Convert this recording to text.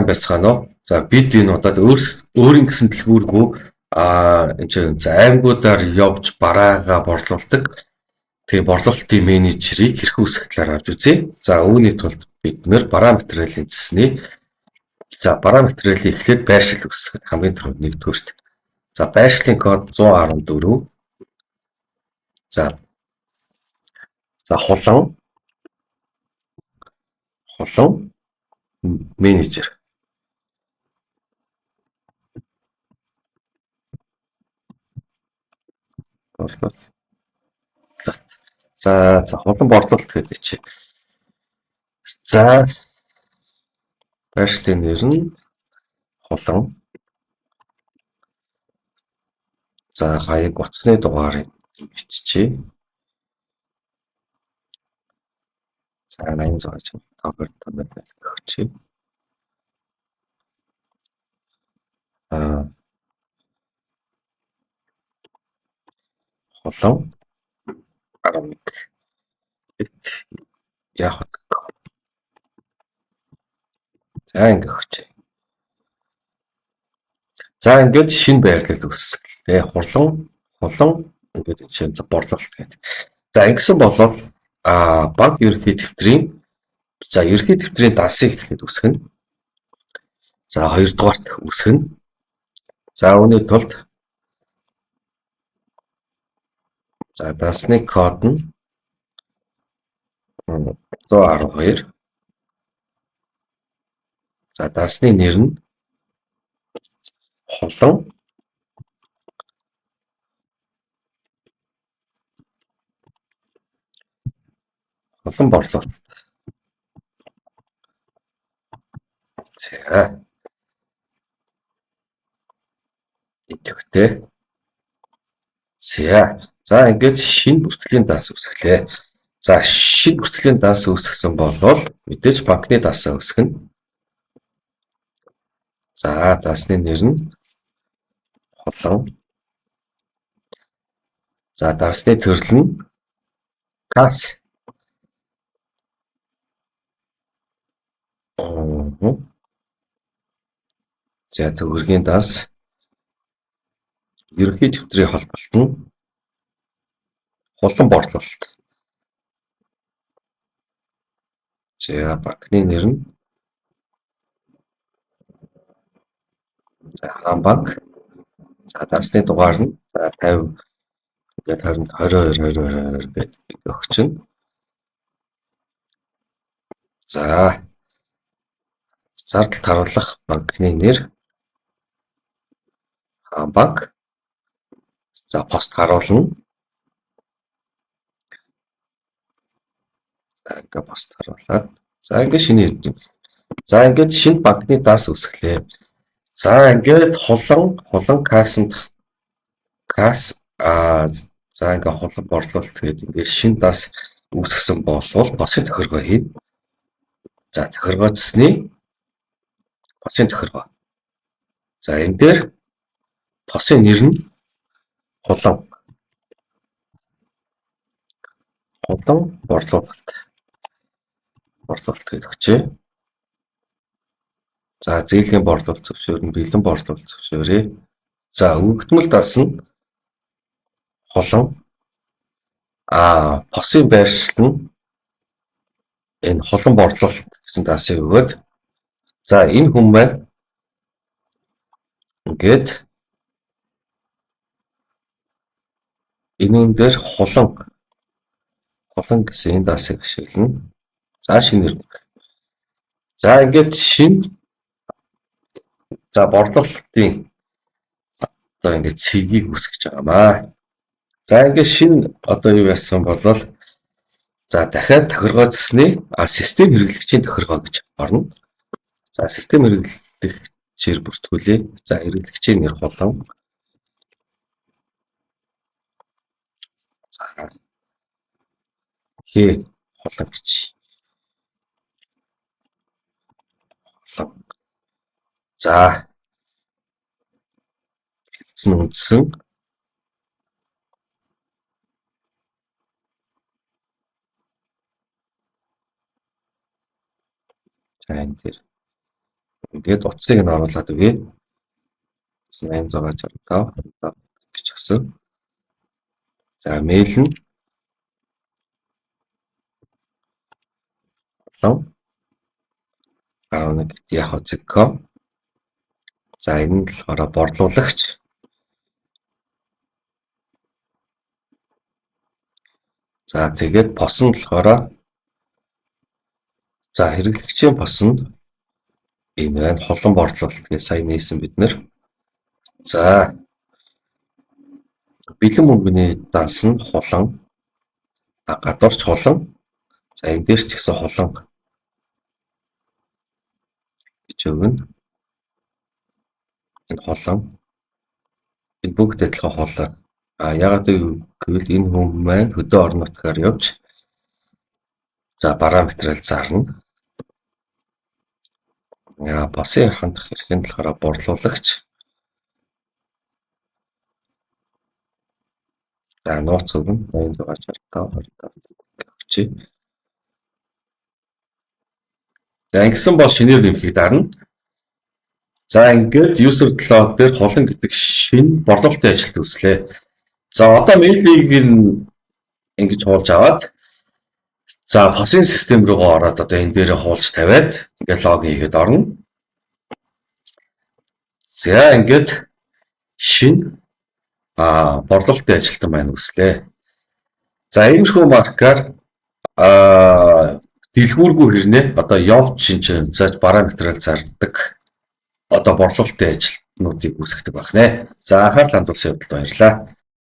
байцгаана уу? За бид энэ удаад өөрийн гэсэн дэлгүүргүй энэ чинь аймагуудаар явж бараагаа борлуулдаг. Тэгээ борлуулалтын менежерийг хэрхэн үүсгэх талаар авч үзье. За үүний тулд бид нэр бараа материалын цэсний бараа материалын эхлээд байршил үүсгэх хамгийн түрүүнд нэгдүгüүрт. За байршлын код 114. За хулан менежер. Борлуулалт. За хулан борлуулалт гэдэг чи. За байршлын нэр нь хулан. За хаяг утасны дугаарыг биччихье. За 800 тавхар тамил өгчий. Хулан 11. Яах вэ? За ингэ өгчий. За ингээд шинэ байрлал үүсгэлээ. Хулан ингээд чинь борлуулалт гэдэг. За ингэсэн болоод банк ерөнхий дэвтрийн дасыг эхлээд үүсгэнэ. За хоёрдугаарт үүсгэнэ. За үүний тулд дасны код нь 112. За дасны нэр нь хулан борлуулалт. За идэвхтэй. За ингээд шинэ бүртгэлийн дас үүсгэлээ. За шинэ бүртгэлийн дас үүсгэсэн болвол мэдээж банкны дасаа үүсгэнэ. За дасны нэр нь хулан. За дасны төрөл нь касс. За төгрөгийн дас ерөнхий дэвтрийн холболт нь хулан борлуулалт. За банкны нэр нь хаан банк. За дасны дугаар нь 50 ингээд 22 гэдэг өгчнө. За зардалд харуулах банкны нэр хаан банк. За пост харуулна. За ингээд пост харуулаад. За ингээд шинэ юм. За ингээд шинэ банкны дас үүсгэлээ. За ингээд хулан кассанд за ингээд хулан борлуулалт гэдэг ингээд шинэ дас үүсгэсэн болвол босын тохиргоо хийнэ. За тохиргооцсны босын тохиргоо. За энэ дээр босын нэр нь хулан борлуулалт гэдэг чий. За зээлийн борлуулалт зөвшөөрнө, бэлэн борлуулалт зөвшөөрье. За өгөгдмөл дас нь хулан босын байршил нь энэ хулан борлуулалт гэсэн дасыг өгөөд за энэ хүн маань ингээд энүүн дээр хулан гэсэн энэ дасыг ашиглана. За шинэ нэр. За ингээд шинэ борлуулалтын одоо ингээд цэгийг үүсгэж байгаамаа. За ингээд шинэ одоо юу яасан болол за дахиад тохиргооцсны систем хэрэглэгчийн тохиргоо гэж орно. За систем хэрэглэгчээр бүртгүүлье. За хэрэглэгчийн нэр хулан. За хулан гэж. За хэлцэн үндсэн. За энэ дээр Ингээд утсыг нь оруулаад өгье. 8665 гэж өгсөн. За мэйл нь болон 11@yahoo.com. За энэ нь болохоор борлуулагч. За тэгээд пос нь болохоор за хэрэглэгчийн пос нь энэ байна. Холон борлуулалт гэж сайн нээсэн бид нэр. За бэлэн мөнгөний данс нь холон, гадуурч холон. За энэ дээр ч гэсэн холон гэж өгнө. Энэ холон. Энэ бүгд адилхан холоо. Ягаад гэвэл энэ хүн маань хөдөө орон нутгаар явж за параметрал зарна. Босын хандах хэрэг нь болохоор борлуулагч. За нууц өгнө. 8665 өгчий. За ингэсэн бол шинээр нэмэхийг дарна. За ингээд user cloud дээр холон гэдэг шинэ борлуулалтын ажилт үүслээ. За одоо мэйлийг ингэж хуулж аваад за посын систем руугаа ороод одоо энэ дээр хуулж тавиад ингээд логин хийгээд орно. За ингээд шинэ борлуулалтын ажилтан маань үүслээ. За иймэрхүү маркаар дэлгүүргүй хэрнээ одоо явж шинж зааж параметрал зардаг одоо борлуулалтын ажилтнуудыг үүсгдэг байна. За анхаарал хандуулсан явдалд баярлалаа.